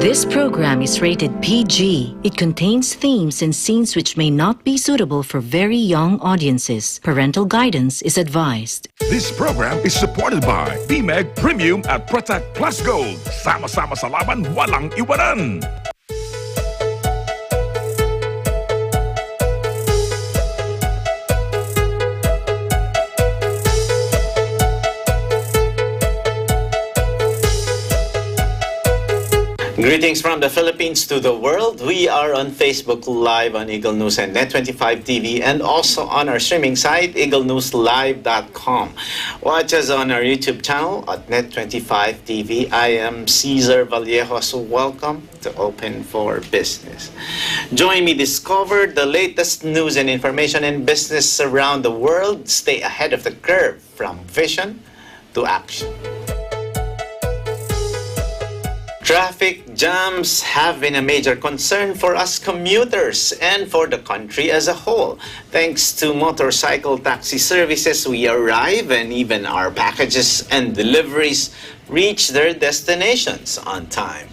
This program is rated PG. It contains themes and scenes which may not be suitable for very young audiences. Parental guidance is advised. This program is supported by BMEG Premium at Protect Plus Gold. Sama-sama sa laban, walang iwanan. Greetings from the Philippines to the world. We are on Facebook Live on Eagle News and Net25 TV and also on our streaming site, eaglenewslive.com. Watch us on our YouTube channel at Net25 TV. I am Cesar Vallejo, so welcome to Open for Business. Join me discover the latest news and information in business around the world. Stay ahead of the curve from vision to action. Traffic jams have been a major concern for us commuters and for the country as a whole. Thanks to motorcycle taxi services, we arrive and even our packages and deliveries reach their destinations on time.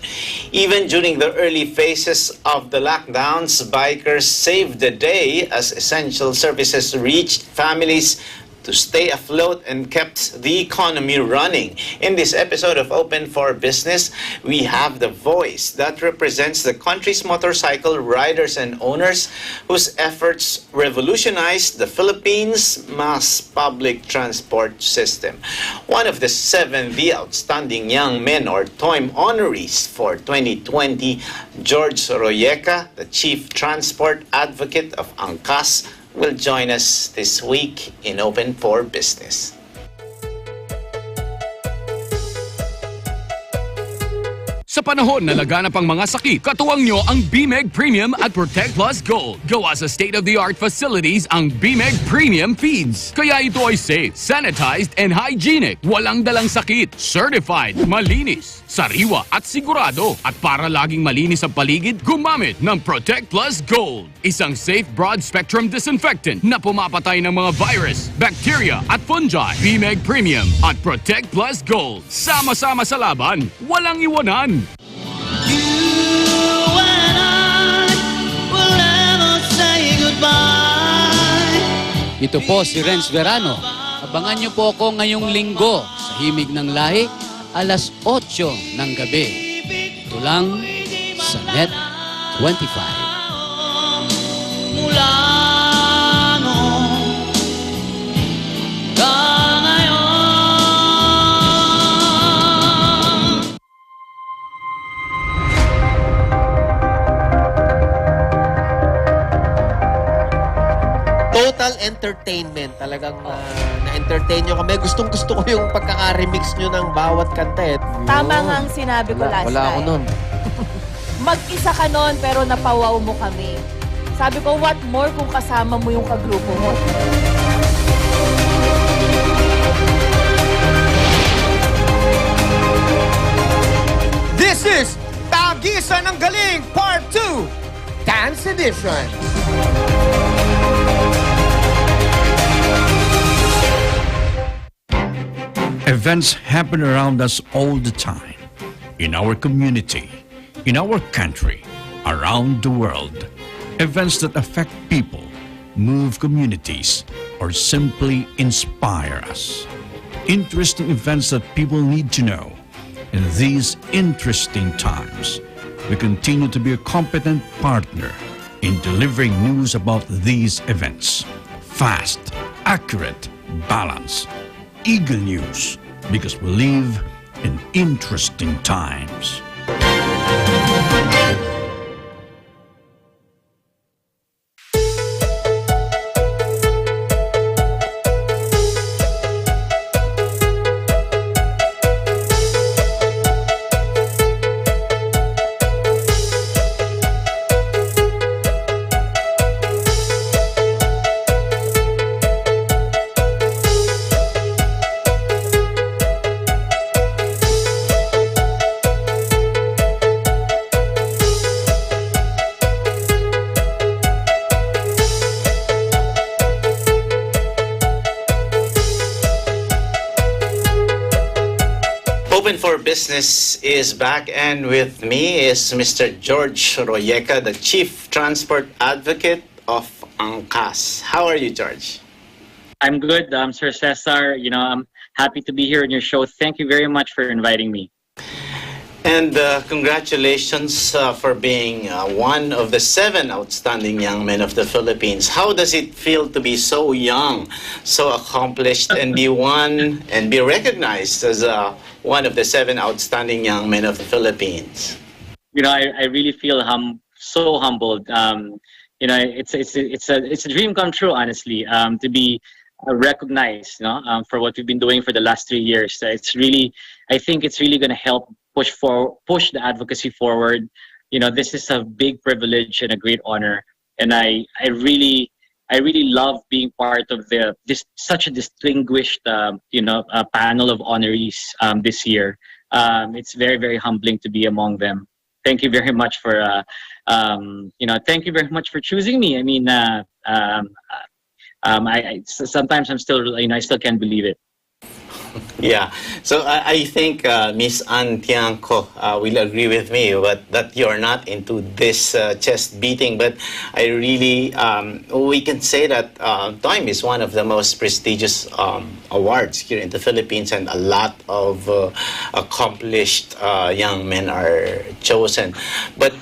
Even during the early phases of the lockdowns, bikers saved the day as essential services reached families to stay afloat and kept the economy running. In this episode of Open for Business, we have the voice that represents the country's motorcycle riders and owners whose efforts revolutionized the Philippines' mass public transport system. One of the 7 The Outstanding Young Men or TOYM honorees for 2020, George Soroyeca, the Chief Transport Advocate of Angkas, will join us this week in Open for Business. Sa panahon na laganap ang mga sakit, katuwang nyo ang BMEG Premium at Protect Plus Gold. Gawa sa state-of-the-art facilities ang BMEG Premium Feeds. Kaya ito ay safe, sanitized, and hygienic. Walang dalang sakit, certified, malinis, sariwa at sigurado. At para laging malinis ang paligid, gumamit ng Protect Plus Gold. Isang safe broad-spectrum disinfectant na pumapatay ng mga virus, bacteria at fungi. BMEG Premium at Protect Plus Gold. Sama-sama sa laban, walang iwanan. Ito po si Renz Verano. Abangan niyo po ako ngayong linggo sa Himig ng Lahi, alas 8 ng gabi. Ito lang sa Net 25. Total entertainment. Talagang na-entertain nyo kami. Gustong-gusto ko yung pagkaka-remix nyo ng bawat kanta. Tama nga ang sinabi ko last Wala ako time. nun. Mag-isa ka nun, pero napawaw mo kami. Sabi ko, what more kung kasama mo yung kagrupo mo? This is Tagisan ng Galing Part 2, Dance Edition. Events happen around us all the time, in our community, in our country, around the world. Events that affect people, move communities, or simply inspire us. Interesting events that people need to know. In these interesting times, we continue to be a competent partner in delivering news about these events. Fast, accurate, balanced. Eagle News, because we live in interesting times. Open for Business is back, and with me is Mr. George Royeca, the Chief Transport Advocate of Angkas. How are you, George? I'm good, Sir Cesar. I'm happy to be here on your show. Thank you very much for inviting me. And congratulations for being one of the 7 outstanding young men of the Philippines. How does it feel to be so young, so accomplished, and be recognized as one of the 7 outstanding young men of the Philippines? I really feel so humbled. It's a dream come true, honestly, to be recognized, for what we've been doing for the last 3 years. I think it's really going to help push the advocacy forward. This is a big privilege and a great honor, and I really love being part of such a distinguished panel of honorees this year. It's very, very humbling to be among them. Thank you very much for thank you very much for choosing me. I mean, sometimes I still can't believe it. Yeah, so I think Miss Ann Tiangco will agree with me, but that you're not into this chest beating. But I really, we can say that TOIM is one of the most prestigious awards here in the Philippines, and a lot of accomplished young men are chosen. But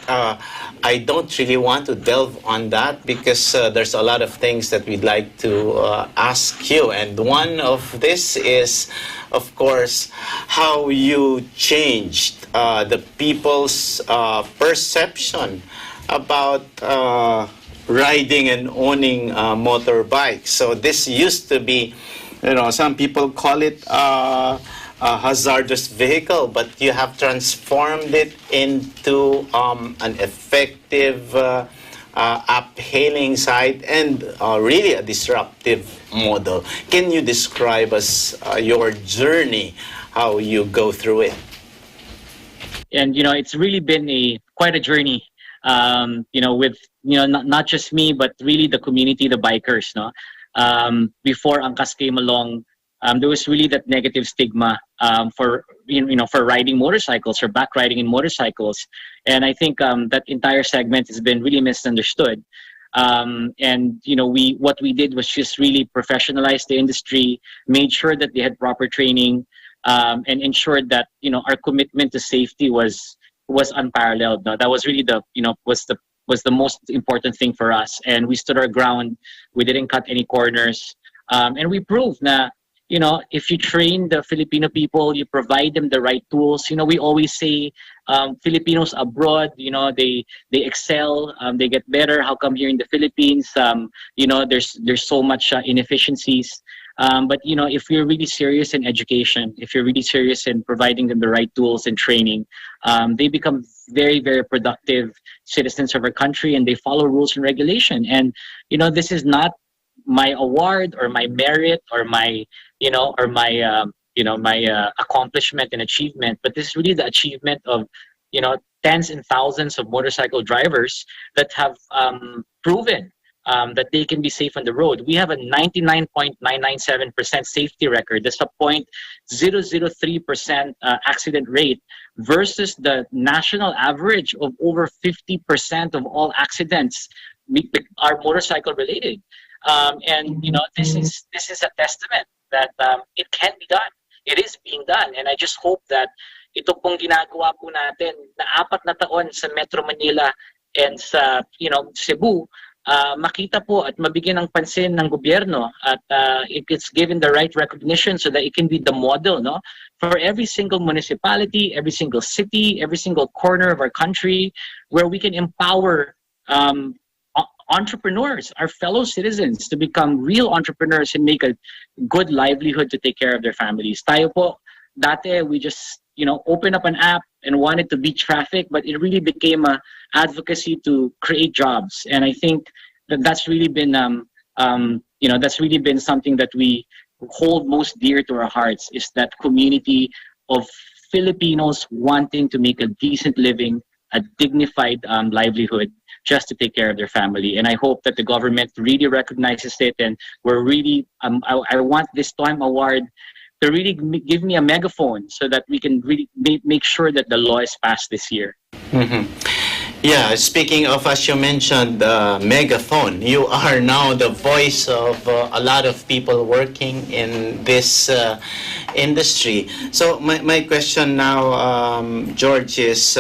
I don't really want to delve on that because there's a lot of things that we'd like to ask you. And one of this is, of course, how you changed the people's perception about riding and owning motorbikes. So this used to be, some people call it a hazardous vehicle, but you have transformed it into an effective app-hailing site and really a disruptive model. Can you describe us your journey, how you go through it? And it's really been quite a journey. With not just me, but really the community, the bikers. Before Angkas came along, there was really that negative stigma for riding motorcycles or back riding in motorcycles, and I think that entire segment has been really misunderstood. What we did was just really professionalize the industry, made sure that they had proper training, and ensured that our commitment to safety was unparalleled. That was really was the most important thing for us, and we stood our ground. We didn't cut any corners, and we proved that. If you train the Filipino people, you provide them the right tools. We always say Filipinos abroad, they excel, they get better. How come here in the Philippines, there's so much inefficiencies. But if you're really serious in education, if you're really serious in providing them the right tools and training, they become very, very productive citizens of our country, and they follow rules and regulation. And this is not my award or my merit or my accomplishment and achievement, but this is really the achievement of tens and thousands of motorcycle drivers that have proven that they can be safe on the road. We have a 99.997% safety record. That's a 0.003% accident rate versus the national average of over 50% of all accidents are motorcycle related. This is a testament that it can be done. It is being done, and I just hope that ito pong ginagawa po natin na 4 na taon sa Metro Manila and sa Cebu, makita po at mabigyan ng pansin ng gobyerno at it gets given the right recognition so that it can be the model for every single municipality, every single city, every single corner of our country, where we can empower entrepreneurs, our fellow citizens, to become real entrepreneurs and make a good livelihood to take care of their families. Tayo po, dati we just open up an app and wanted to beat traffic, but it really became a advocacy to create jobs. And I think that's really been something that we hold most dear to our hearts, is that community of Filipinos wanting to make a decent living, a dignified livelihood, just to take care of their family. And I hope that the government really recognizes it, and we're really I want this TOIM award to really give me a megaphone so that we can really make sure that the law is passed this year. Mhm. Yeah, speaking of, as you mentioned, megaphone, you are now the voice of a lot of people working in this industry. So my question now, George, is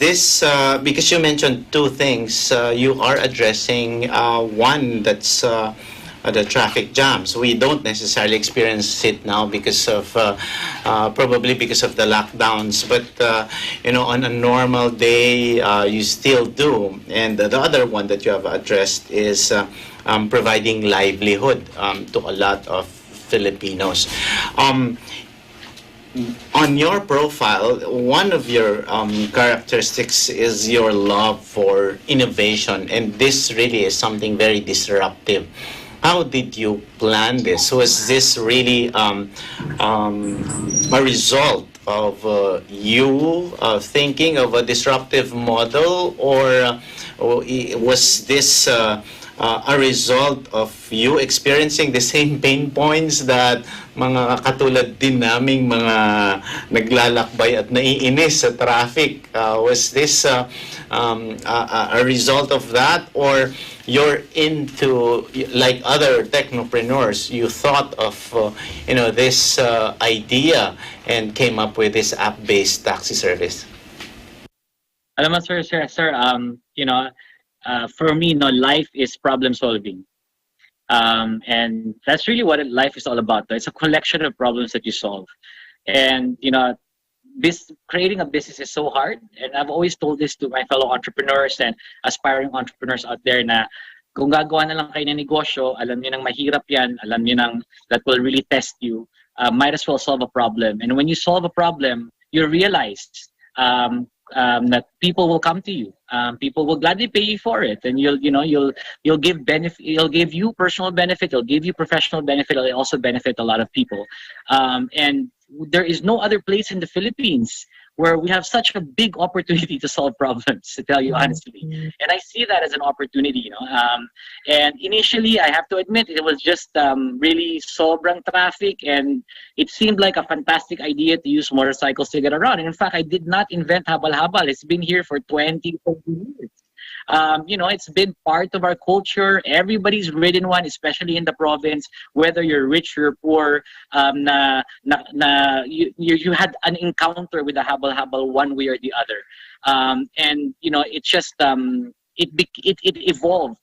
this, because you mentioned two things, you are addressing one that's the traffic jams. We don't necessarily experience it now because of probably because of the lockdowns, but on a normal day you still do. And the other one that you have addressed is providing livelihood to a lot of Filipinos. On your profile, one of your characteristics is your love for innovation, and this really is something very disruptive. How did you plan this? Was this really a result of you thinking of a disruptive model, or was this a result of you experiencing the same pain points that mga katulad din naming mga naglalakbay at naiinis sa traffic? Was this a result of that, or you're into, like other technopreneurs, you thought of this idea and came up with this app-based taxi service? Alam mo, sir, for me, life is problem solving. And that's really what life is all about. It's a collection of problems that you solve. And, this creating a business is so hard. And I've always told this to my fellow entrepreneurs and aspiring entrepreneurs out there na kung gagawa na lang kayo ng negosyo, alam niyo nang mahirap yan, alam niyo nang that will really test you, might as well solve a problem. And when you solve a problem, you realize that people will come to you. People will gladly pay you for it, and you'll give benefit. It'll give you personal benefit. It'll give you professional benefit. It'll also benefit a lot of people. And there is no other place in the Philippines where we have such a big opportunity to solve problems, to tell you honestly. And I see that as an opportunity, and initially, I have to admit, it was just really sobrang traffic, and it seemed like a fantastic idea to use motorcycles to get around. And in fact, I did not invent habal-habal. It's been here for 20, 30 years. It's been part of our culture. Everybody's ridden one, especially in the province, whether you're rich or poor. You had an encounter with the habal-habal one way or the other. It just it evolved.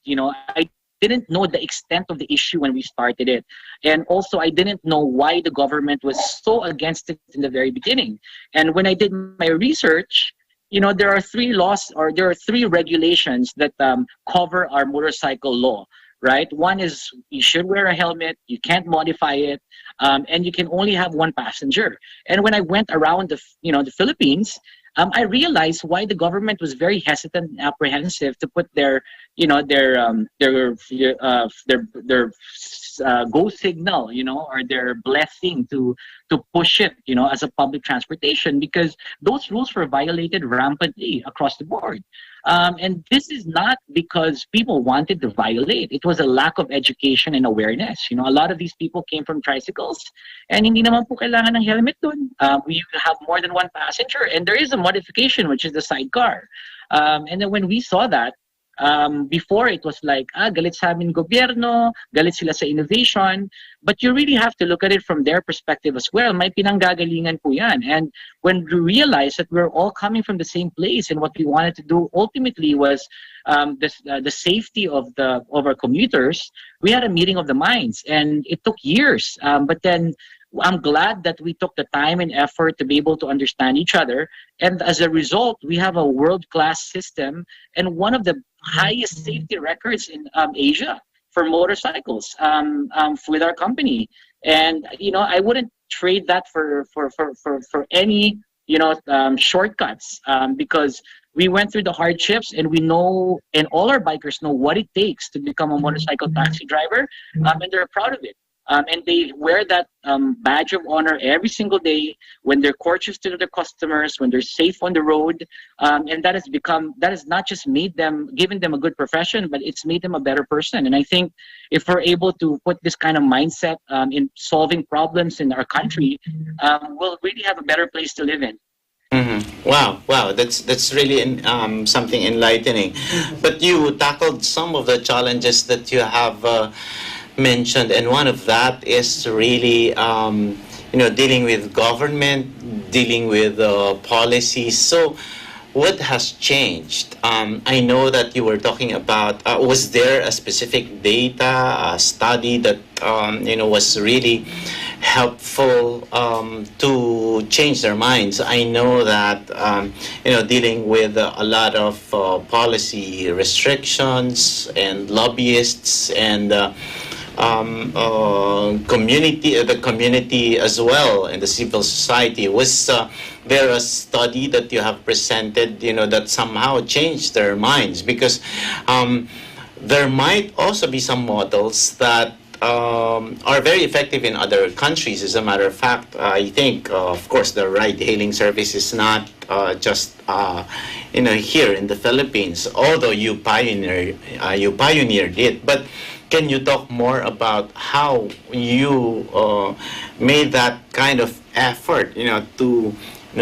I didn't know the extent of the issue when we started it, and also I didn't know why the government was so against it in the very beginning. And when I did my research, there are three laws, or there are three regulations that cover our motorcycle law, right? One is you should wear a helmet, you can't modify it, and you can only have one passenger. And when I went around the Philippines, I realized why the government was very hesitant and apprehensive to put their go signal, or their blessing to push it, as a public transportation, because those rules were violated rampantly across the board. And this is not because people wanted to violate. It was a lack of education and awareness. A lot of these people came from tricycles, and hindi naman po kailangan ng helmet dun. We have more than one passenger, and there is a modification, which is the sidecar. And then when we saw that, before it was like, galit sa amin gobyerno, galit sila sa innovation, but you really have to look at it from their perspective as well. May pinanggagalingan po yan. And when we realized that we're all coming from the same place, and what we wanted to do ultimately was the safety of our commuters, we had a meeting of the minds, and it took years. But then I'm glad that we took the time and effort to be able to understand each other. And as a result, we have a world-class system and one of the highest safety records in Asia for motorcycles with our company. And, I wouldn't trade that for any, shortcuts, because we went through the hardships, and we know, and all our bikers know what it takes to become a motorcycle taxi driver, and they're proud of it. and they wear that badge of honor every single day when they're courteous to their customers, when they're safe on the road, and that has not just given them a good profession, but it's made them a better person. And I think if we're able to put this kind of mindset in solving problems in our country, we'll really have a better place to live in. Mm-hmm. Wow, that's really something enlightening. But you tackled some of the challenges that you have mentioned, and one of that is really dealing with government, dealing with policies. So what has changed? I know that you were talking about, was there a specific data, a study that was really helpful to change their minds? I know that dealing with a lot of policy restrictions and lobbyists and the community as well, and the civil society. Was there a study that you have presented, that somehow changed their minds? Because there might also be some models that are very effective in other countries. As a matter of fact, I think, of course, the ride-hailing service is not just here in the Philippines, although you pioneered it. But can you talk more about how you made that kind of effort, to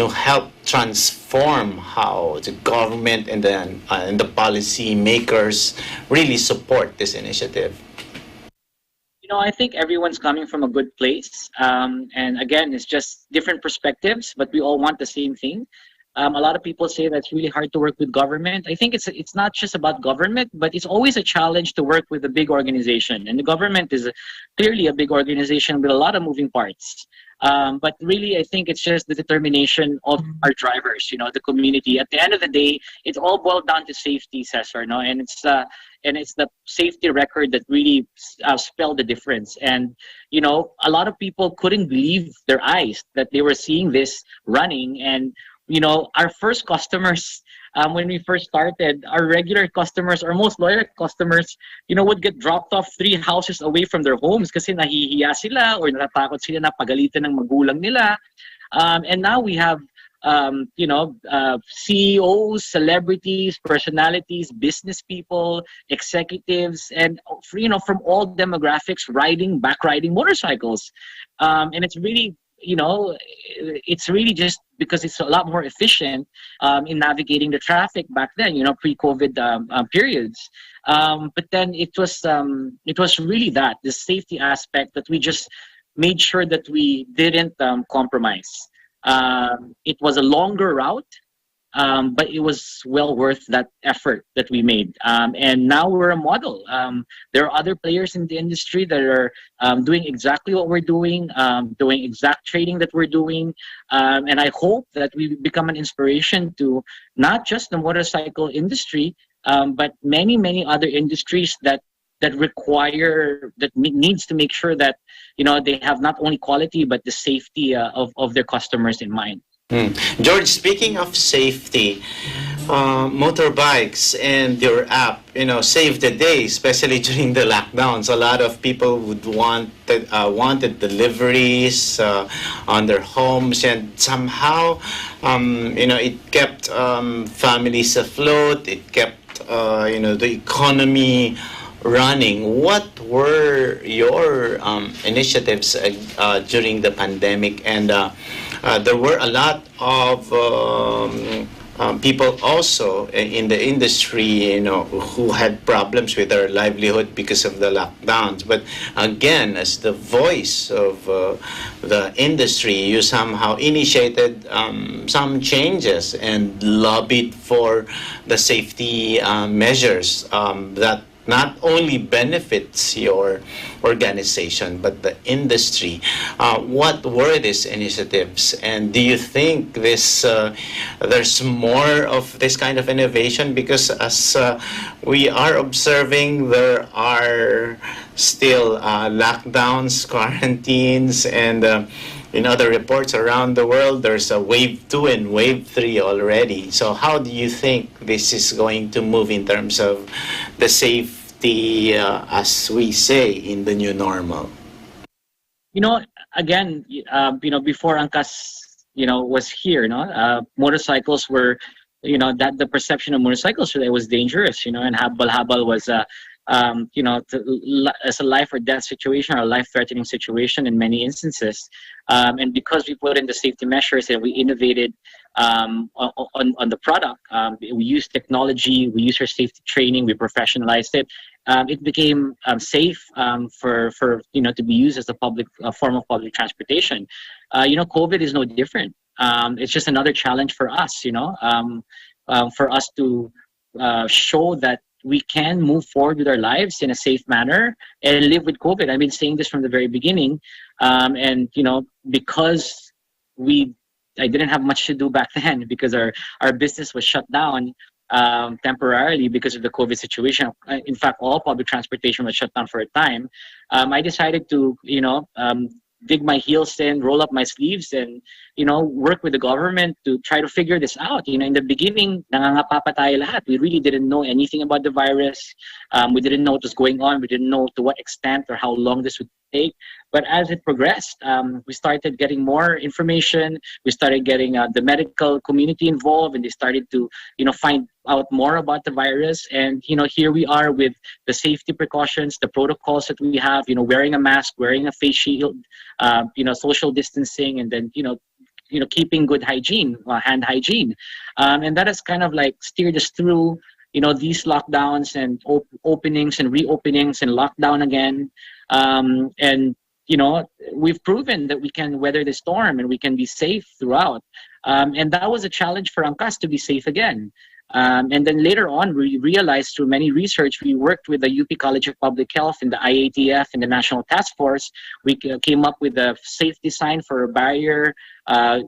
help transform how the government and the policy makers really support this initiative? I think everyone's coming from a good place. And again, it's just different perspectives, but we all want the same thing. A lot of people say that it's really hard to work with government. I think it's not just about government, but it's always a challenge to work with a big organization. And the government is clearly a big organization with a lot of moving parts. But really, I think it's just the determination of our drivers, the community. At the end of the day, it's all boiled down to safety, Cesar, no? And it's the safety record that really spelled the difference. And, a lot of people couldn't believe their eyes that they were seeing this running. And, our first customers, when we first started, our regular customers, our most loyal customers, would get dropped off 3 houses away from their homes kasi nahihiya sila or natatakot sila na pagalitan ng magulang nila. And now we have, CEOs, celebrities, personalities, business people, executives, and, from all demographics back riding motorcycles. And it's really, it's really just because it's a lot more efficient in navigating the traffic back then, pre-COVID periods. But then it was really the safety aspect that we just made sure that we didn't compromise. It was a longer route, but it was well worth that effort that we made. And now we're a model. There are other players in the industry that are doing exactly what we're doing exact trading that we're doing. And I hope that we become an inspiration to not just the motorcycle industry, but many, many other industries that needs to make sure that, they have not only quality, but the safety of their customers in mind. George, speaking of safety, motorbikes and your app, saved the day, especially during the lockdowns. A lot of people would wanted deliveries on their homes, and somehow, it kept families afloat. It kept, the economy running. What were your initiatives during the pandemic? And there were a lot of people also in the industry, who had problems with their livelihood because of the lockdowns. But again, as the voice of the industry, you somehow initiated some changes and lobbied for the safety measures that not only benefits your organization, but the industry. What were these initiatives? And do you think there's more of this kind of innovation? Because as we are observing, there are still lockdowns, quarantines, and in other reports around the world, there's a wave 2 and wave 3 already. So how do you think this is going to move in terms of the safety, as we say, in the new normal? Again, before Angkas, was here, motorcycles were, that the perception of motorcycles today was dangerous, and habal-habal was, as a life or death situation or a life-threatening situation in many instances. And because we put in the safety measures and we innovated on the product, we used technology, we used our safety training, we professionalized it. It became safe for to be used as a form of public transportation. COVID is no different. It's just another challenge for us. For us to show that we can move forward with our lives in a safe manner and live with COVID. I've been saying this from the very beginning, and because I didn't have much to do back then because our business was shut down temporarily because of the COVID situation. In fact, all public transportation was shut down for a time. I decided to, dig my heels in, roll up my sleeves, and work with the government to try to figure this out. In the beginning, nangangapa pa tayo lahat. We really didn't know anything about the virus. We didn't know what was going on. We didn't know to what extent or how long this would take. But as it progressed, we started getting more information. We started getting the medical community involved, and they started to, find out more about the virus. And here we are with the safety precautions, the protocols that we have. Wearing a mask, wearing a face shield, social distancing, and then keeping good hygiene, hand hygiene, and that has kind of like steered us through these lockdowns and openings and reopenings and lockdown again. And we've proven that we can weather the storm and we can be safe throughout. And that was a challenge for Angkas to be safe again. And then later on, we realized through many research, we worked with the UP College of Public Health and the IATF and the National Task Force. We came up with a safe design for a barrier. Our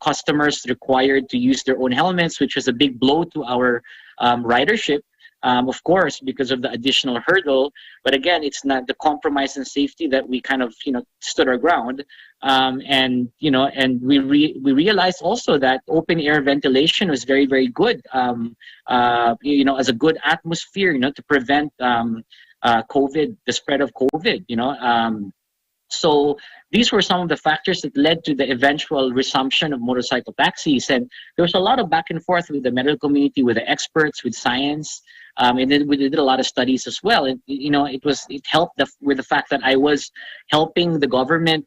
customers required to use their own helmets, which was a big blow to our ridership. Of course, because of the additional hurdle, but again, it's not the compromise in safety that we kind of, stood our ground. And we realized also that open air ventilation was very, very good, as a good atmosphere, to prevent COVID, the spread of COVID, So these were some of the factors that led to the eventual resumption of motorcycle taxis. And there was a lot of back and forth with the medical community, with the experts, with science. And then we did a lot of studies as well. And, it helped with the fact that I was helping the government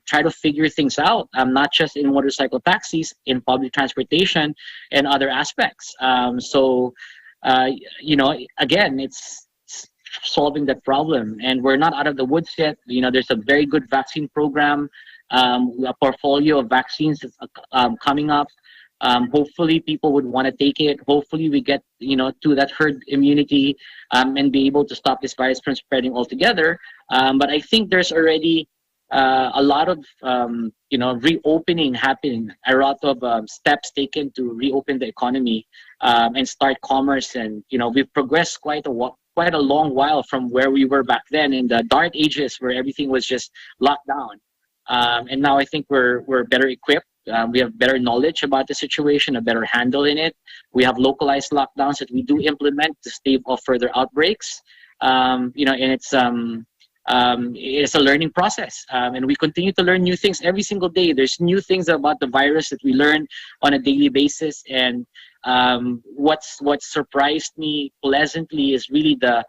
try to figure things out, not just in motorcycle taxis, in public transportation and other aspects. Again, it's solving that problem, and we're not out of the woods yet. There's a very good vaccine program, a portfolio of vaccines coming up. Hopefully people would want to take it. Hopefully we get to that herd immunity and be able to stop this virus from spreading altogether. But I think there's already a lot of reopening happening, a lot of steps taken to reopen the economy and start commerce. And we've progressed quite a long while from where we were back then in the dark ages where everything was just locked down. And now I think we're better equipped. We have better knowledge about the situation, a better handle in it. We have localized lockdowns that we do implement to stave off further outbreaks. And it's a learning process, and we continue to learn new things every single day. There's new things about the virus that we learn on a daily basis. And what surprised me pleasantly is really the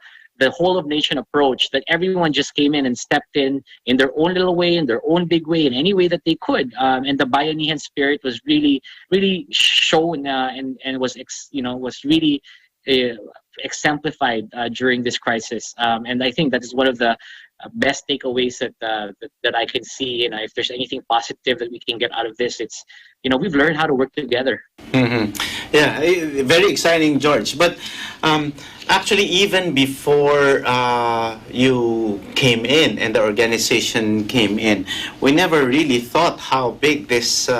whole of nation approach, that everyone just came in and stepped in their own little way, in their own big way, in any way that they could. And the bayanihan spirit was really, really shown and was really exemplified during this crisis. And I think that is one of the best takeaways that I can see. If there's anything positive that we can get out of this, it's we've learned how to work together. Mm-hmm. Yeah, very exciting, George. But actually, even before you came in and the organization came in, we never really thought how big this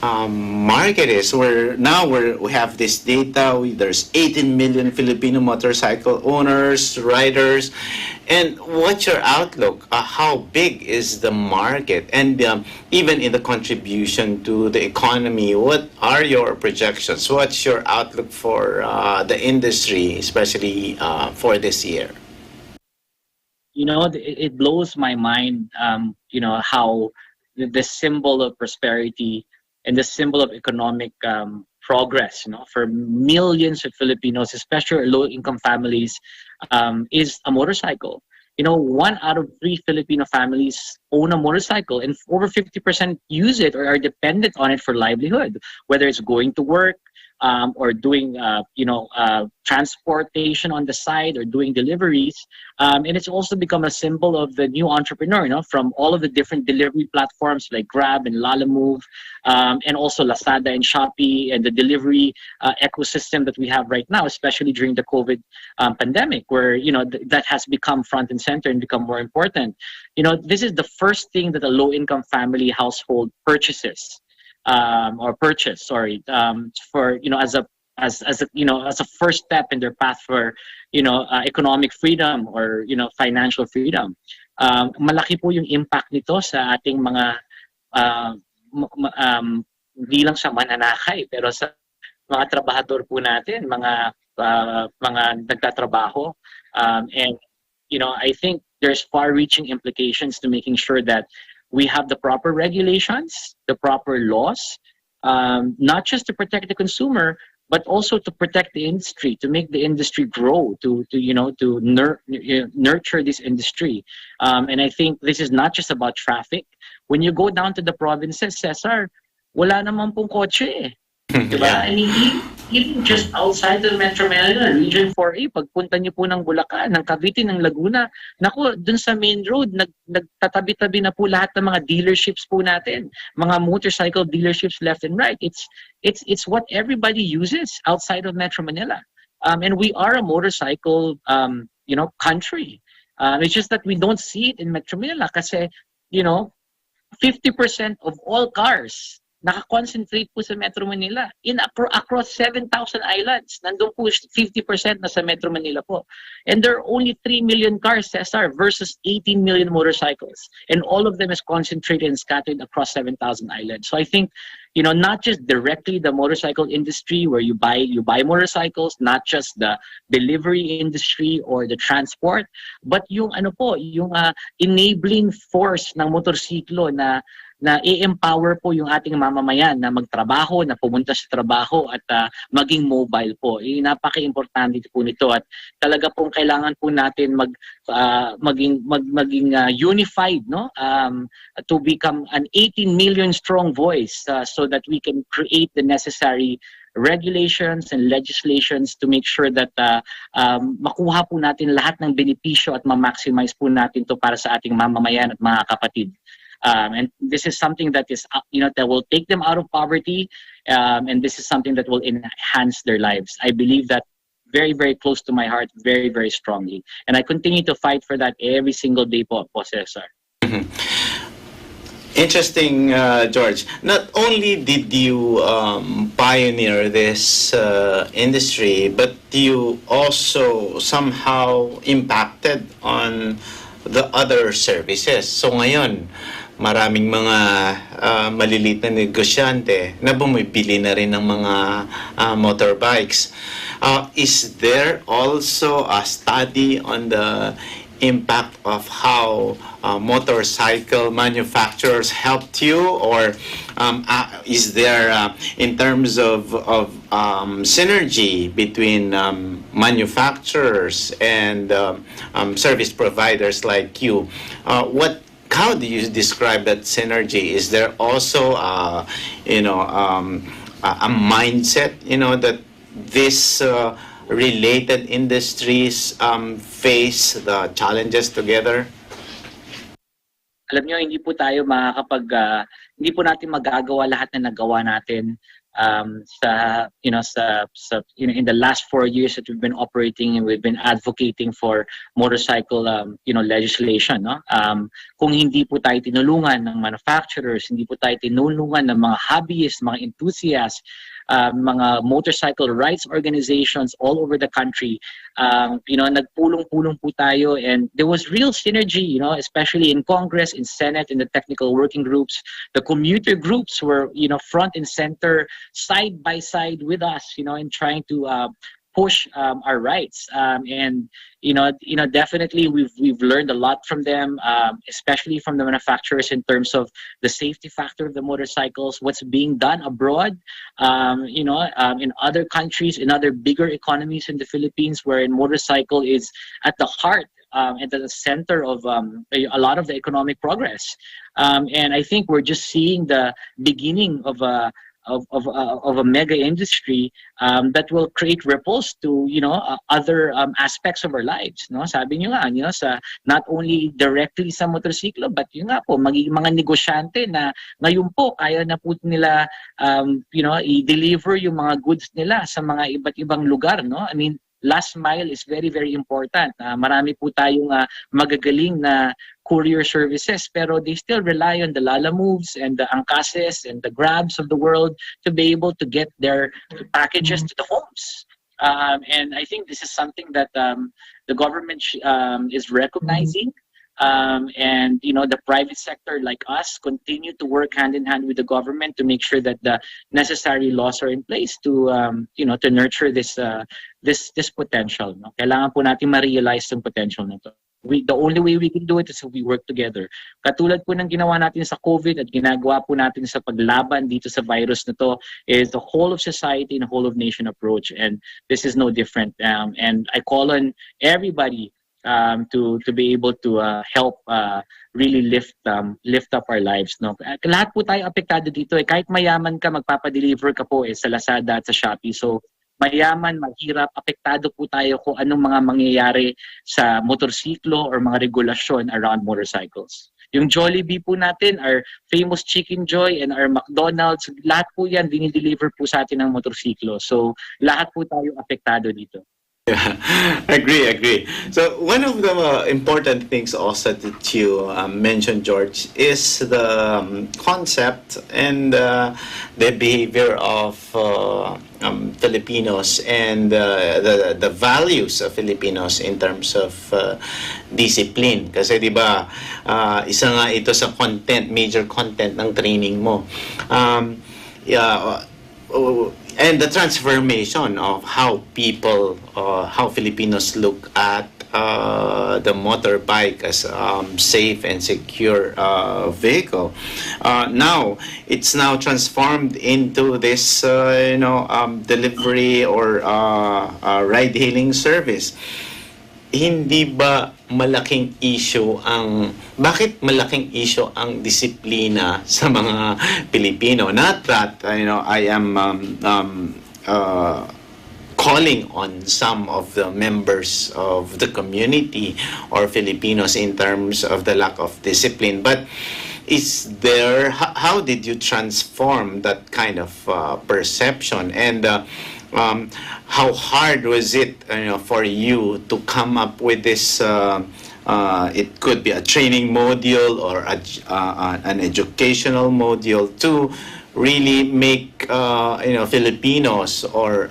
market is. We have this data. There's 18 million Filipino motorcycle owners, riders. And what's your outlook? How big is the market? And even in the contribution to the economy, what are your projections? What's your outlook for the industry, especially for this year? you know, it blows my mind, you know, how the symbol of prosperity and the symbol of economic progress, you know, for millions of Filipinos, especially low-income families, is a motorcycle. You know, 1 out of 3 Filipino families own a motorcycle, and over 50% use it or are dependent on it for livelihood, whether it's going to work, or doing, you know, transportation on the side or doing deliveries. And it's also become a symbol of the new entrepreneur, you know, from all of the different delivery platforms like Grab and Lalamove, and also Lazada and Shopee, and the delivery ecosystem that we have right now, especially during the COVID pandemic, where, you know, that has become front and center and become more important. You know, this is the first thing that a low-income family household purchases. For, you know, as a you know, as a first step in their path for, you know, economic freedom or, you know, financial freedom. Malaki po yung impact nito sa ating mga hindi lang sa mananakay, pero sa mga trabahador po natin, mga nagtatrabaho, and, you know, I think there's far-reaching implications to making sure that we have the proper regulations, the proper laws, not just to protect the consumer, but also to protect the industry, to make the industry grow, to nurture this industry. And I think this is not just about traffic. When you go down to the provinces, Cesar, wala naman pong kotse eh. Diba? Yeah. And even just outside the Metro Manila, Region 4A, pagpunta niyo po ng Bulacan, ng Cavite, ng Laguna, naku, dun sa main road, nagtatabi-tabi na po lahat ng mga dealerships po natin, mga motorcycle dealerships left and right. It's what everybody uses outside of Metro Manila. And we are a motorcycle, you know, country. It's just that we don't see it in Metro Manila kasi, you know, 50% of all cars naka-concentrate po sa Metro Manila. Across 7,000 islands, nandun po 50% na sa Metro Manila po. And there are only 3 million cars, Cesar, versus 18 million motorcycles. And all of them is concentrated and scattered across 7,000 islands. So I think, you know, not just directly the motorcycle industry where you buy motorcycles, not just the delivery industry or the transport, but yung ano po, yung enabling force ng motorsiklo na i-empower po yung ating mamamayan na magtrabaho, na pumunta sa trabaho at maging mobile po. Napaka-importante po nito at talaga pong kailangan po natin maging unified, no? To become an 18 million strong voice so that we can create the necessary regulations and legislations to make sure that makuha po natin lahat ng benepisyo at ma-maximize po natin to para sa ating mamamayan at mga kapatid. And this is something that is, you know, that will take them out of poverty, and this is something that will enhance their lives. I believe that very, very close to my heart, very, very strongly. And I continue to fight for that every single day po, Cesar. Mm-hmm. Interesting, George. Not only did you pioneer this industry, but you also somehow impacted on the other services. So ngayon, maraming mga maliliit na negosyante na bumibili na rin ng mga motorbikes. Is there also a study on the impact of how motorcycle manufacturers helped you, or is there in terms of synergy between manufacturers and service providers like you? How do you describe that synergy? Is there also a mindset, you know, that this related industries face the challenges together? Alam nyo, hindi po tayo hindi po natin magagawa lahat na nagawa natin in the last 4 years that we've been operating and we've been advocating for motorcycle legislation, no? Kung hindi po tayo tinulungan ng manufacturers, hindi po tayo tinulungan ng mga hobbyists, mga enthusiasts, mga motorcycle rights organizations all over the country, nagpulong-pulong po tayo, and there was real synergy, especially in Congress, in Senate, in the technical working groups. The commuter groups were, front and center, side by side with us, in trying to push our rights. And definitely we've learned a lot from them, especially from the manufacturers in terms of the safety factor of the motorcycles, what's being done abroad, in other countries, in other bigger economies in the Philippines, wherein motorcycle is at the heart and at the center of a lot of the economic progress. And I think we're just seeing the beginning of a mega industry that will create ripples to other aspects of our lives, no? Sabi niyo nga, sa not only directly sa motorsiklo, but yun nga po, magiging mga negosyante na ngayon po kaya na po nila i-deliver yung mga goods nila sa mga iba't ibang lugar, no? I mean, last mile is very, very important. Marami po tayong magagaling na courier services, pero they still rely on the Lala Moves and the Angkases and the Grabs of the world to be able to get their packages to the homes. And I think this is something that the government is recognizing. And the private sector like us continue to work hand in hand with the government to make sure that the necessary laws are in place to to nurture this potential. No? Kailangan po natin ma-realize yung potential nito. The only way we can do it is if we work together. Katulad po ng ginawa natin sa COVID at ginagawa po natin sa paglaban dito sa virus na to is the whole of society and the whole of nation approach. And this is no different. And I call on everybody to be able to help really lift up our lives, no? Lahat po tayo apektado dito eh. Kahit mayaman ka, magpapa-deliver ka po sa Lazada at sa Shopee. So mayaman, mahirap, apektado po tayo kung anong mga mangyayari sa motorsiklo or mga regulasyon around motorcycles. Yung Jollibee po natin, our famous Chicken Joy and our McDonald's, lahat po yan dinideliver po sa atin ng motorsiklo. So lahat po tayo apektado dito. Yeah, agree. So one of the important things also that you mentioned, George, is the concept and the behavior of Filipinos and the values of Filipinos in terms of discipline. Kasi di ba isa nga ito sa major content ng training mo. And the transformation of how Filipinos look at the motorbike as safe and secure vehicle. Now it's now transformed into this delivery or ride-hailing service. Hindi ba bakit malaking issue ang disiplina sa mga Pilipino? Not that I am calling on some of the members of the community or Filipinos in terms of the lack of discipline, but how did you transform that kind of perception, and how hard was it for you to come up with this it could be a training module or an educational module to really make Filipinos or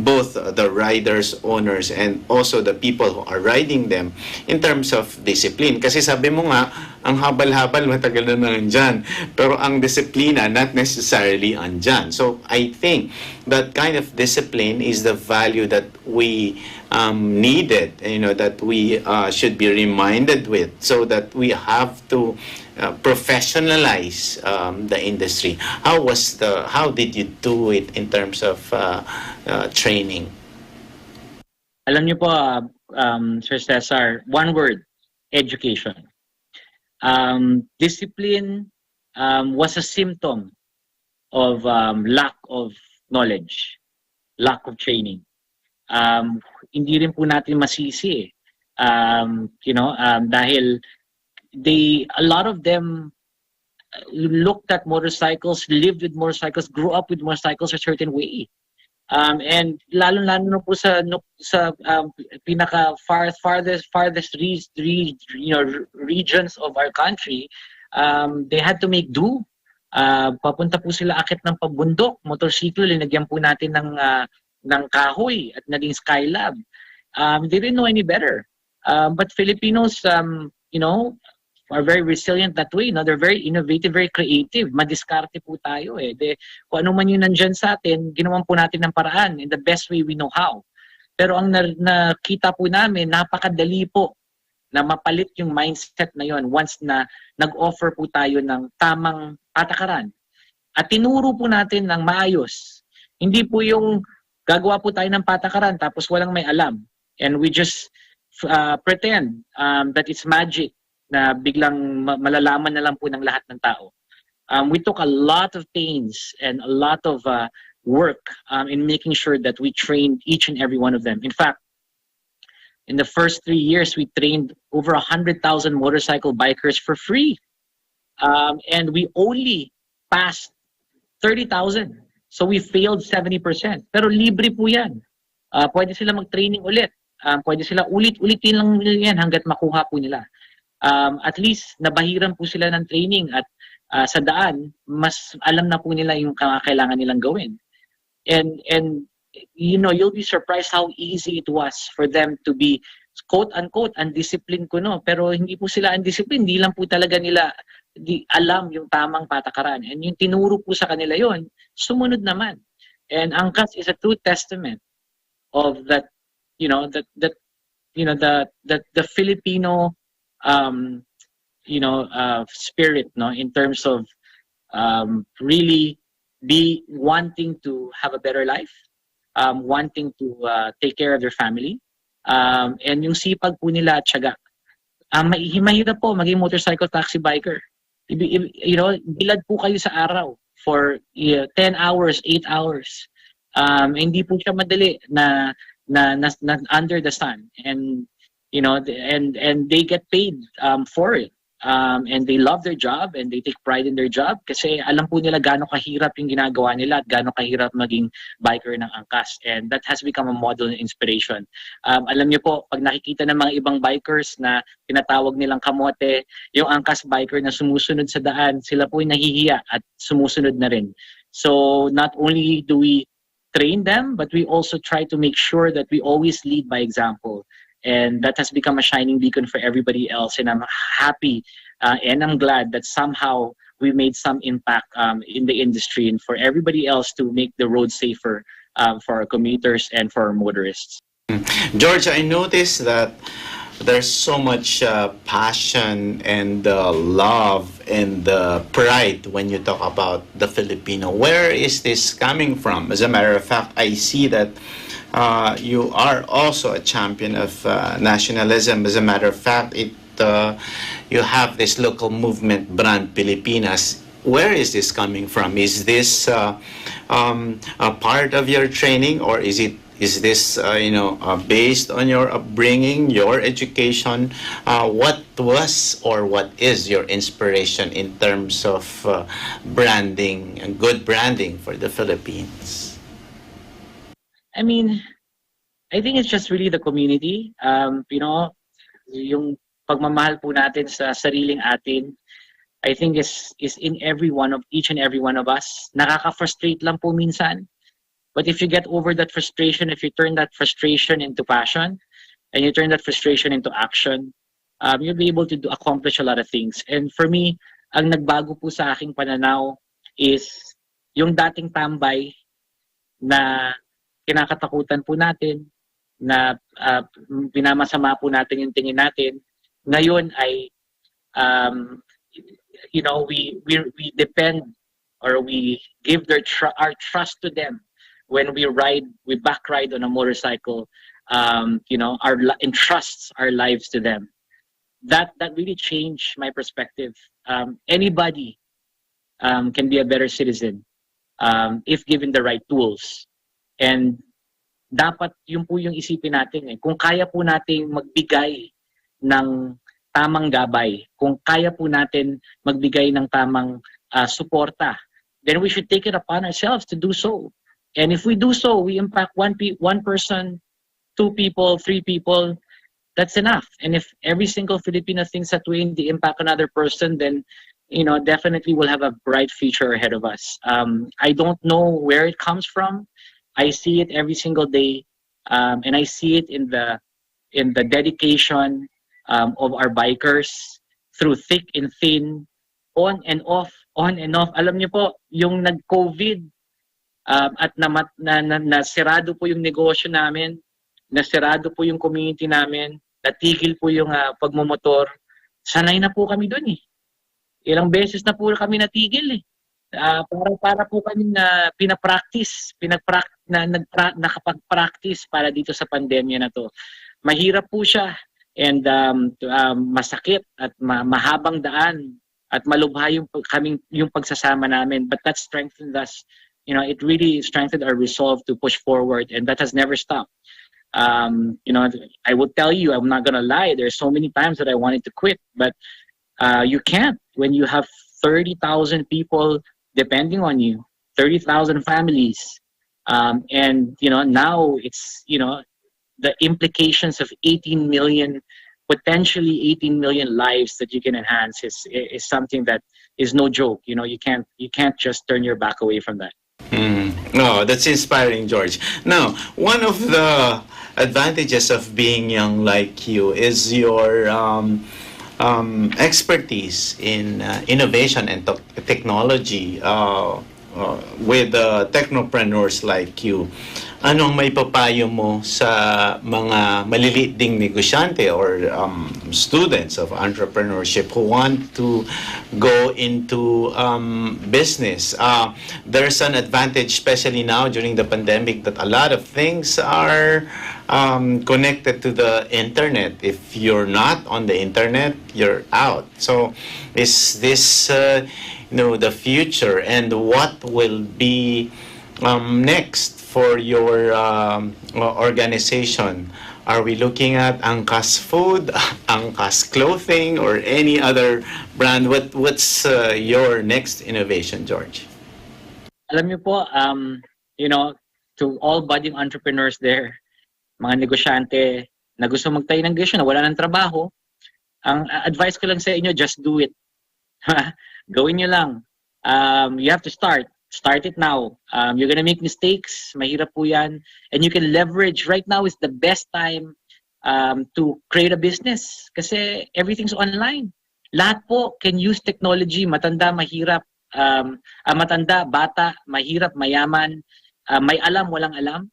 both the riders, owners, and also the people who are riding them in terms of discipline. Kasi sabi mo nga, ang habal-habal matagal na nandyan, pero ang disiplina not necessarily andyan. So I think that kind of discipline is the value that we needed, that we should be reminded with, so that we have to professionalize the industry. How did you do it in terms of training? Alam niyo po, Sir Cesar, one word: education. Discipline was a symptom of lack of knowledge, lack of training. Hindi rin po natin masisi dahil a lot of them looked at motorcycles, lived with motorcycles, grew up with motorcycles a certain way. And lalo na po sa pinaka farthest regions of our country, they had to make do. Papunta po sila akit ng pabundok, motorsiklo, linagyan po natin ng kahoy at naging Skylab. They didn't know any better. But Filipinos, are very resilient that way. They're very innovative, very creative. Madiskarte po tayo eh. Kung ano man yung nandyan sa atin, ginawan po natin ng paraan in the best way we know how. Pero ang nakita po namin, napakadali po na mapalit yung mindset na yon once na nag-offer po tayo ng tamang patakaran. At tinuro po natin ng maayos. Hindi po yung gagawa po tayo ng patakaran tapos walang may alam. And we just pretend that it's magic na biglang malalaman na lang po ng lahat ng tao. We took a lot of pains and a lot of work in making sure that we trained each and every one of them. In fact, in the first 3 years, we trained over 100,000 motorcycle bikers for free. And we only passed 30,000. So we failed 70%. Pero libre po yan. Pwede sila mag-training ulit. Pwede sila ulit-ulitin lang nila yan hanggat makuha po nila. At least, nabahiran po sila ng training at sa daan, mas alam na po nila yung kailangan nilang gawin. And you know, you'll be surprised how easy it was for them to be quote-unquote undisciplined kuno. Pero hindi po sila undisciplined. Hindi lang po talaga nila alam yung tamang patakaran. And yung tinuro po sa kanila yon, sumunod naman. And Angkas is a true testament of that, you know, the Filipino spirit, no, in terms of really be wanting to have a better life, wanting to take care of their family, and yung sipag po nila at tiyaga. Mahirap po maging motorcycle taxi biker. You know, bilad po kayo sa araw for 10 hours, 8 hours. Hindi po siya madali na under the sun, and you know, and they get paid for it. And they love their job and they take pride in their job kasi alam po nila gaano kahirap yung ginagawa nila at gaano kahirap maging biker ng angkas. And that has become a model and inspiration. Alam niyo po, pag nakikita ng mga ibang bikers na tinatawag nilang kamote, yung angkas biker na sumusunod sa daan, sila po ay nahihiya at sumusunod na rin. So not only do we train them, but we also try to make sure that we always lead by example. And that has become a shining beacon for everybody else. And I'm happy and I'm glad that somehow we made some impact in the industry and for everybody else to make the road safer for our commuters and for our motorists. George, I noticed that there's so much passion and love and pride when you talk about the Filipino. Where is this coming from? As a matter of fact, I see that you are also a champion of nationalism. As a matter of fact, you have this local movement, Brand Pilipinas. Where is this coming from? Is this a part of your training, or is this based on your upbringing, your education? What was or what is your inspiration in terms of branding and good branding for the Philippines? I mean, I think it's just really the community. You know, yung pagmamahal po natin sa sariling atin, I think is in each and every one of us. Nakaka-frustrate lang po minsan. But if you get over that frustration, if you turn that frustration into passion, and you turn that frustration into action, you'll be able to accomplish a lot of things. And for me, ang nagbago po sa aking pananaw is yung dating tambay na kinakatakutan po natin, na pinamasama po natin yung tingin natin, ngayon ay we depend or we give our trust to them when we back ride on a motorcycle, entrusts our lives to them. That really changed my perspective. Anybody can be a better citizen if given the right tools. And dapat yun po yung isipin natin. Kung kaya po natin magbigay ng tamang gabay, kung kaya po natin magbigay ng tamang suporta, then we should take it upon ourselves to do so. And if we do so, we impact one person, 2 people, 3 people, that's enough. And if every single Filipino thinks that way, they impact another person, then definitely we'll have a bright future ahead of us. I don't know where it comes from. I see it every single day, and I see it in the dedication of our bikers through thick and thin, on and off. Alam niyo po, yung nag-COVID at nasirado po yung negosyo namin, nasirado po yung community namin, natigil po yung pagmumotor. Sanay na po kami dun eh. Ilang beses na po kami natigil eh. Para po kami na nakapag-practice para dito sa pandemya na to. Mahirap po siya and masakit at mahabang daan at malubha yung pagsasama namin, but that strengthened us. You know, it really strengthened our resolve to push forward, and that has never stopped. You know, I would tell you, I'm not gonna lie, there's so many times that I wanted to quit, but you can't when you have 30,000 people depending on you, 30,000 families, and you know, now it's, you know, the implications of 18 million, potentially 18 million lives that you can enhance is something that is no joke. You know, you can't just turn your back away from that. No, that's inspiring, George. Now, one of the advantages of being young like you is your expertise in innovation and technology with technopreneurs like you. Anong may papayo mo sa mga maliliit ding negosyante or students of entrepreneurship who want to go into business? There's an advantage, especially now during the pandemic, that a lot of things are connected to the internet. If you're not on the internet, you're out. So is this you know, the future, and what will be next for your organization? Are we looking at Angkas Food, Angkas Clothing, or any other brand? What's your next innovation, George? Alam niyo po, you know, to all budding entrepreneurs there, mga negosyante na gusto magtayo ng negosyo na wala ng trabaho, ang advice ko lang sa inyo, just do it. Gawin nyo lang. You have to start. Start it now. You're gonna make mistakes. Mahirap po yan. And you can leverage. Right now is the best time to create a business. Kasi everything's online. Lahat po can use technology. Matanda, mahirap. Matanda, bata, mahirap, mayaman. May alam, walang alam.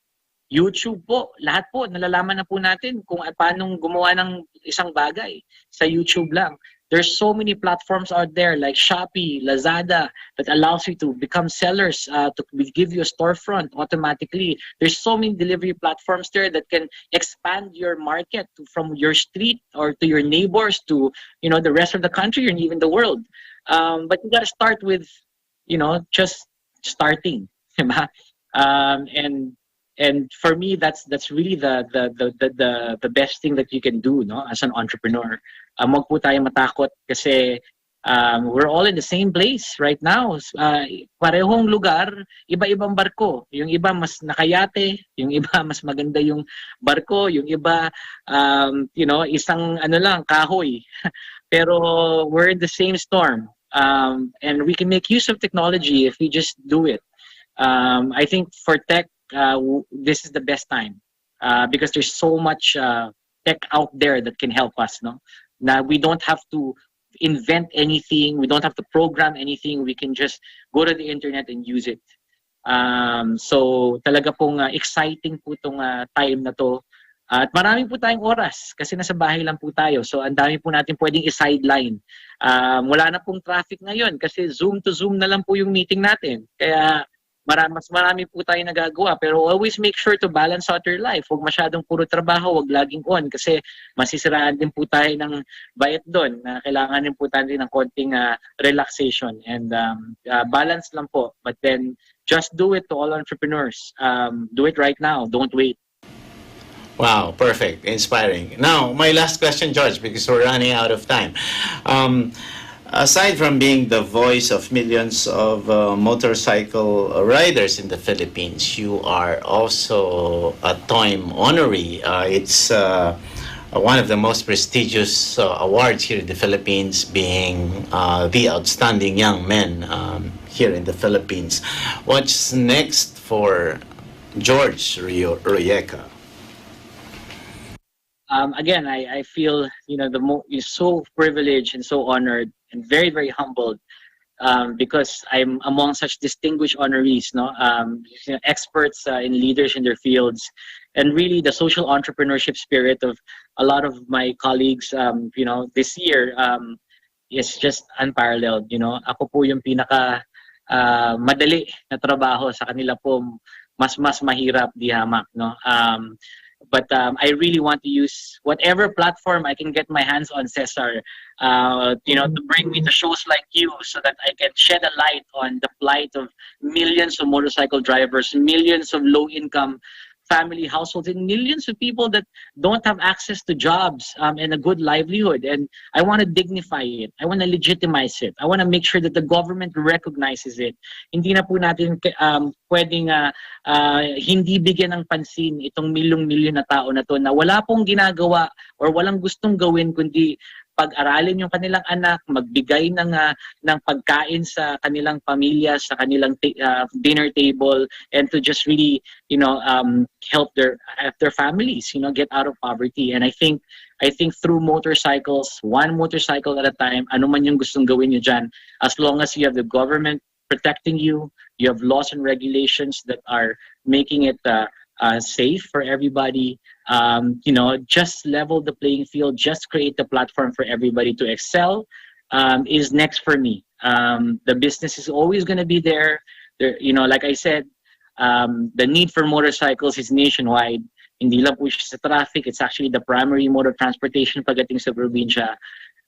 YouTube po. Lahat po. Nalalaman na po natin kung paano gumawa ng isang bagay. Sa YouTube lang. There's so many platforms out there like Shopee, Lazada that allows you to become sellers, to give you a storefront automatically. There's so many delivery platforms there that can expand your market from your street or to your neighbors to, you know, the rest of the country and even the world. But you gotta start with, you know, just starting. And for me, that's really the best thing that you can do, no, as an entrepreneur. Wag po tayo matakot kasi we're all in the same place right now. Parehong lugar, iba-ibang barko. Yung iba mas nakayate, yung iba mas maganda yung barko, yung iba you know, isang ano lang, kahoy. Pero we're in the same storm. And we can make use of technology if we just do it. I think for tech, this is the best time because there's so much tech out there that can help us. No, now we don't have to invent anything. We don't have to program anything. We can just go to the internet and use it. So talaga pong exciting po tong time na to. At marami po tayong oras kasi nasa bahay lang po tayo. So ang dami po natin pwedeng i-sideline. Wala na pong traffic ngayon kasi Zoom to Zoom na lang po yung meeting natin. Kaya mas marami po tayo nagagawa, pero always make sure to balance out your life. Huwag masyadong puro trabaho, huwag laging on kasi masisiraan din po tayo ng bayat doon na kailangan din po tayo ng konting relaxation and balance lang po. But then just do it to all entrepreneurs. Do it right now. Don't wait. Wow, perfect. Inspiring. Now, my last question, George, because we're running out of time. Aside from being the voice of millions of motorcycle riders in the Philippines, you are also a TOIM honoree. It's one of the most prestigious awards here in the Philippines, being the Outstanding Young Men here in the Philippines. What's next for George Royeca? Again, I feel, you know, you're so privileged and so honored and very, very humbled because I'm among such distinguished honorees, no, experts in leaders in their fields, and really the social entrepreneurship spirit of a lot of my colleagues, this year is just unparalleled. Ako po yung pinaka madali na trabaho, sa kanila po mas mahirap di hamak, no. But I really want to use whatever platform I can get my hands on, Cesar, to bring me to shows like you so that I can shed a light on the plight of millions of motorcycle drivers, millions of low-income family households, and millions of people that don't have access to jobs and a good livelihood. And I want to dignify it. I want to legitimize it. I want to make sure that the government recognizes it. Hindi na po natin pwedeng hindi bigyan ng pansin itong milyong-milyon na tao na to na wala pong ginagawa or walang gustong gawin kundi pag-aralin yung kanilang anak, magbigay ng pagkain sa kanilang pamilya, sa kanilang dinner table, and to just really, help their families, get out of poverty. And I think through motorcycles, one motorcycle at a time, ano man yung gustong gawin nyo dyan, as long as you have the government protecting you, you have laws and regulations that are making it safe for everybody, just level the playing field, just create the platform for everybody to excel, is next for me. The business is always going to be there. Like I said, the need for motorcycles is nationwide. Hindi lang po siya sa traffic, it's actually the primary mode of transportation pagdating sa probinsya.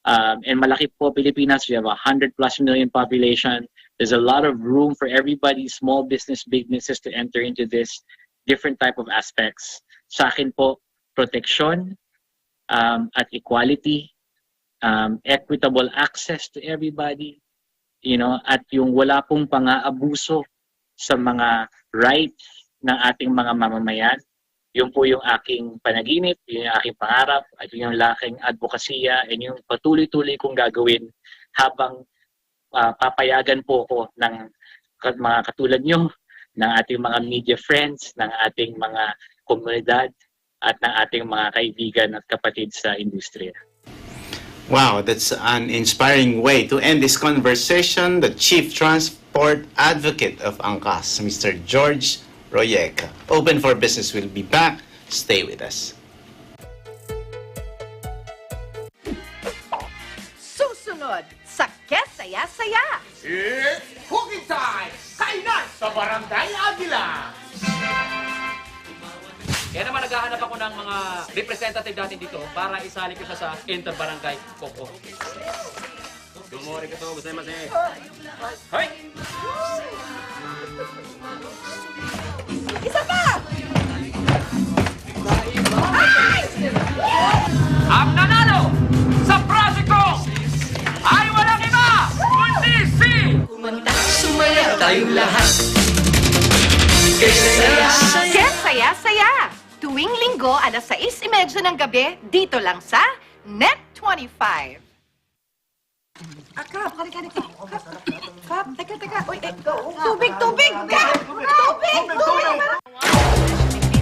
And malaki po Pilipinas, we have 100+ million population. There's a lot of room for everybody, small business, big businesses, to enter into this different type of aspects. Sa akin po, protection at equality, equitable access to everybody, at yung wala pong pang-aabuso sa mga rights ng ating mga mamamayan. Yun po yung aking panaginip, yun yung aking pangarap, at yun yung laking advokasya, and yung patuloy-tuloy kong gagawin habang papayagan po ko ng mga katulad nyo, ng ating mga media friends, ng ating mga komunidad, at ng ating mga kaibigan at kapatid sa industriya. Wow, that's an inspiring way to end this conversation. The Chief Transport Advocate of Angkas, Mr. George Royeca. Open for Business will be back. Stay with us. Susunod sa Kesaya-saya. It's cooking time! Kainan sa Barangay Aguila! Kaya naman naghahanap ako ng mga representative natin dito para isali ko siya sa Inter-Barangay Koko. Gumori ka to, gusto naman siya. Hoy! Isa pa! Ang nanalo sa proyekto ay walang iba kundi si Sumaya tayong lahat. Kesaya-saya. Tuwing linggo, alas 6:30 ng gabi, dito lang sa Net 25. Kap, halika. Kap, teka. Uy, tubig! Kap, tubig!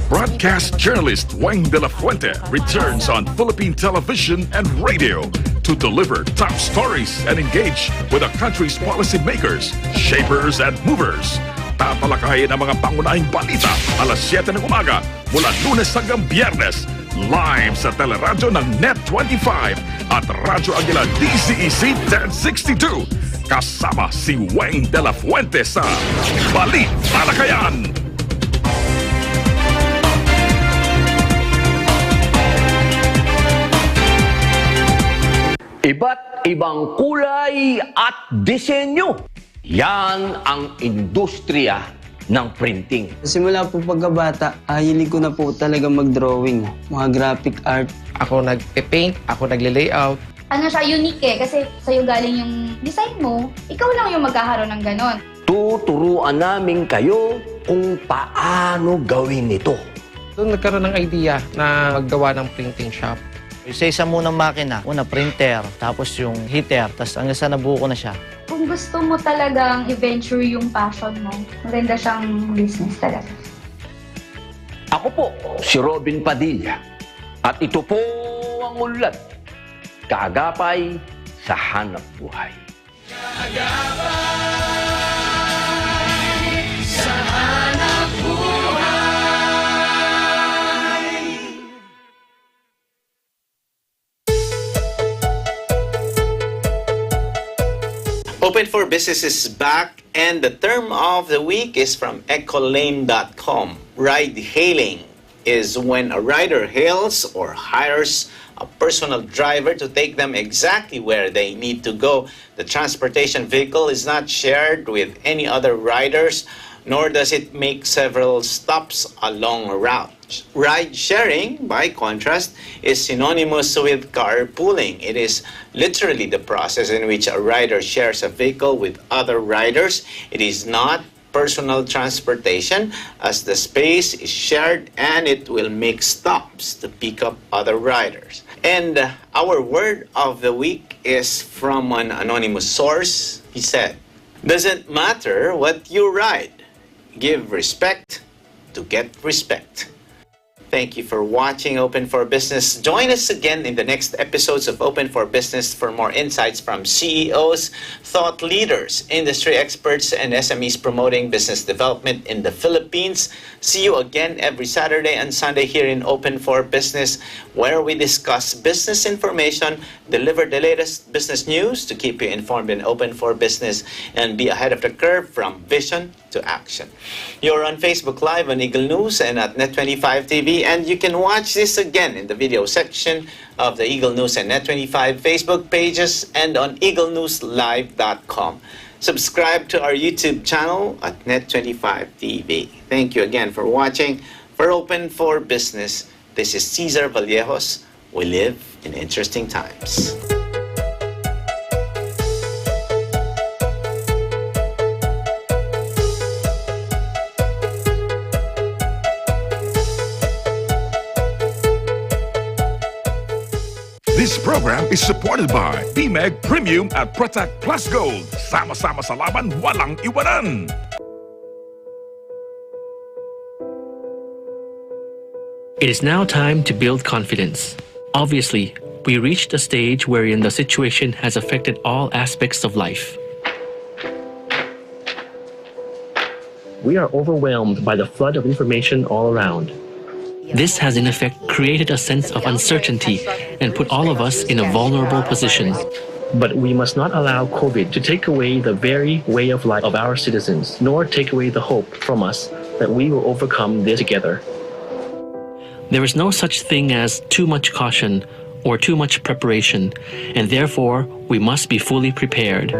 Broadcast journalist Wayne De La Fuente returns on Philippine television and radio to deliver top stories and engage with the country's policymakers, shapers, and movers. Tatalakayin ang mga pangunahing balita alas 7 ng umaga mula Lunes hanggang Biyernes, live sa teleradyo ng Net 25 at Radyo Aguila DCEC 1062. Kasama si Wayne De La Fuente sa Balitalakayan. Iba't ibang kulay at disenyo. Yan ang industriya ng printing. Simula po pagkabata, hilig ko na po talaga mag-drawing, mga graphic art. Ako nag-paint, ako nagle-layout. Ano siya, unique kasi sa'yo galing yung design mo, ikaw lang yung magkakaroon ng ganon. Tuturuan namin kayo kung paano gawin ito. Doon nagkaroon ng idea na maggawa ng printing shop. Isa munang makina, una printer, tapos yung heater, tapos hanggang sa nabuo ko na siya. Kung gusto mo talagang i-venture yung passion mo, maganda siyang business talaga. Ako po, si Robin Padilla. At ito po ang ulat, kaagapay sa hanap buhay. Kaagapay! Open for Business is back, and the term of the week is from ecolane.com. Ride hailing is when a rider hails or hires a personal driver to take them exactly where they need to go. The transportation vehicle is not shared with any other riders, nor does it make several stops along a route. Ride sharing, by contrast, is synonymous with carpooling. It is literally the process in which a rider shares a vehicle with other riders. It is not personal transportation, as the space is shared and it will make stops to pick up other riders. And our word of the week is from an anonymous source. He said, "Doesn't matter what you ride. Give respect to get respect." Thank you for watching Open for Business. Join us again in the next episodes of Open for Business for more insights from CEOs, thought leaders, industry experts, and SMEs promoting business development in the Philippines. See you again every Saturday and Sunday here in Open for Business, where we discuss business information, deliver the latest business news to keep you informed and open for business, and be ahead of the curve from vision to action. You're on Facebook Live on Eagle News and at Net25 TV, and you can watch this again in the video section of the Eagle News and Net25 Facebook pages and on eaglenewslive.com. Subscribe to our YouTube channel at Net25 TV. Thank you again for watching. For Open for Business, this is Cesar Vallejos. We live in interesting times. This program is supported by BMEG Premium at Protect Plus Gold. Sama-sama sa laban, walang iwanan. It is now time to build confidence. Obviously, we reached a stage wherein the situation has affected all aspects of life. We are overwhelmed by the flood of information all around. This has in effect created a sense of uncertainty and put all of us in a vulnerable position. But we must not allow COVID to take away the very way of life of our citizens, nor take away the hope from us that we will overcome this together. There is no such thing as too much caution or too much preparation, and therefore we must be fully prepared.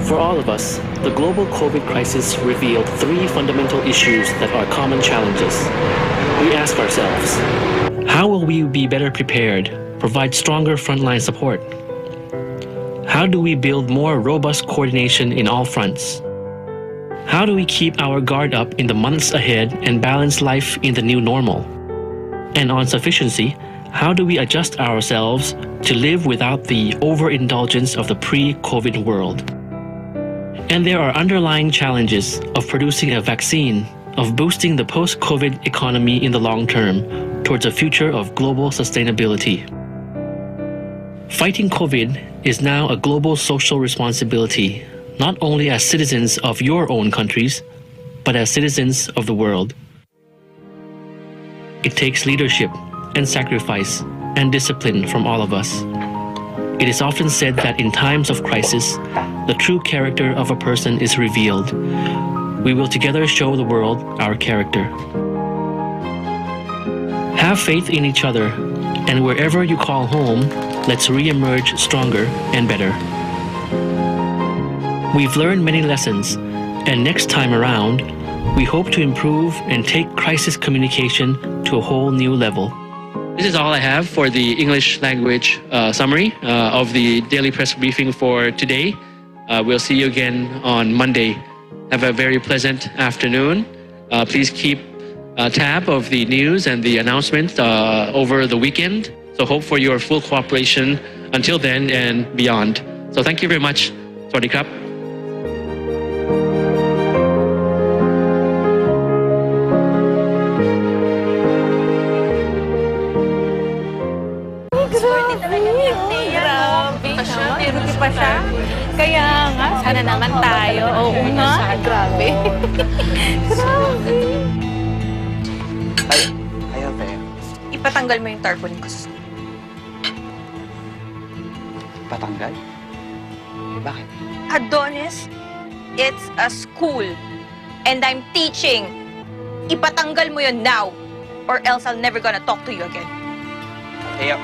For all of us, the global COVID crisis revealed three fundamental issues that are common challenges. We ask ourselves, how will we be better prepared, provide stronger frontline support? How do we build more robust coordination in all fronts? How do we keep our guard up in the months ahead and balance life in the new normal? And on sufficiency, how do we adjust ourselves to live without the overindulgence of the pre-COVID world? And there are underlying challenges of producing a vaccine, of boosting the post-COVID economy in the long term towards a future of global sustainability. Fighting COVID is now a global social responsibility, not only as citizens of your own countries, but as citizens of the world. It takes leadership and sacrifice and discipline from all of us. It is often said that in times of crisis, the true character of a person is revealed. We will together show the world our character. Have faith in each other, and wherever you call home, let's re-emerge stronger and better. We've learned many lessons, and next time around, we hope to improve and take crisis communication to a whole new level. This is all I have for the English language summary of the daily press briefing for today. We'll see you again on Monday. Have a very pleasant afternoon. Please keep tab of the news and the announcement over the weekend. So hope for your full cooperation until then and beyond. So thank you very much. Sawasdee krap. Grabe pa siya. Kaya nga, sana naman tayo. Oo nga, grabe. Grabe. Ayaw, Pe. Ipatanggal mo yung tarpaulin ko sa Patanggal? Bakit? Adonis, it's a school. And I'm teaching. Ipatanggal mo yun now. Or else I'll never gonna talk to you again. Kaya...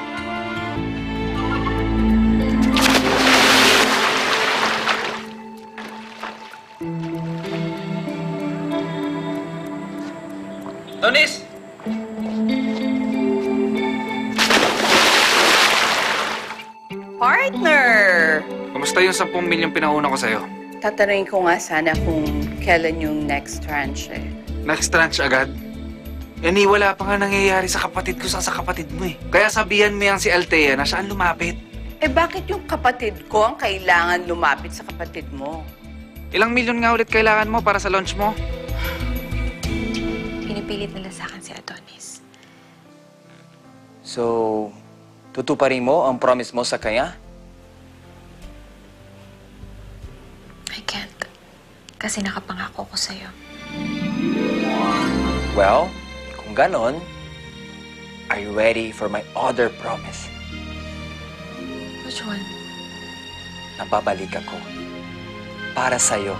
Adonis! Partner! Kamusta yung 10 milyong pinauna ko sa'yo? Tatanungin ko nga sana kung kailan yung next tranche eh. Next tranche agad? Wala pa nga nangyayari sa kapatid ko sa kapatid mo eh. Kaya sabihan mo yan si Althea na siya ang lumapit. Eh bakit yung kapatid ko ang kailangan lumapit sa kapatid mo? Ilang milyon nga ulit kailangan mo para sa launch mo? Pinipilit nila sa akin si Adonis. So, tutuparin mo ang promise mo sa kanya? I can't. Kasi nakapangako ko sa'yo. Well, kung ganon, are you ready for my other promise? Which one? Nababalik ako para sa'yo.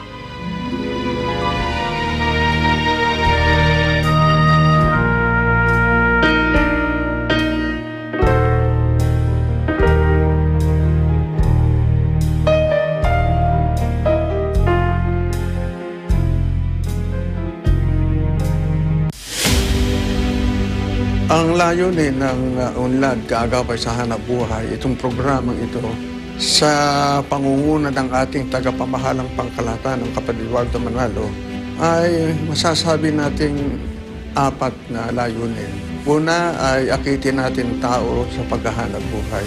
Ang layunin ng UNLAD, Kaagapay sa Hanapbuhay, itong programang ito, sa pangunguna ng ating tagapamahalang pangkalahatan ng kapatid Waldo Manalo, ay masasabi nating 4 na layunin. Una ay akitin natin tao sa paghahanap buhay.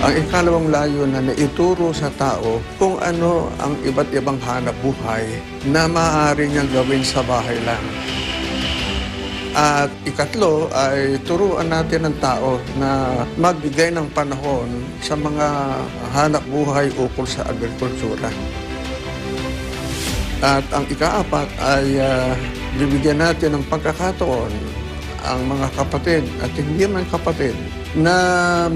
Ang ikalawang layunin na ituro sa tao kung ano ang iba't ibang hanap buhay na maaari niyang gawin sa bahay lang. At ikatlo ay turuan natin ng tao na magbigay ng panahon sa mga hanap buhay ukol sa agrikultura. At ang ika-4 ay bibigyan natin ng pagkakataon ang mga kapatid at hindi man kapatid na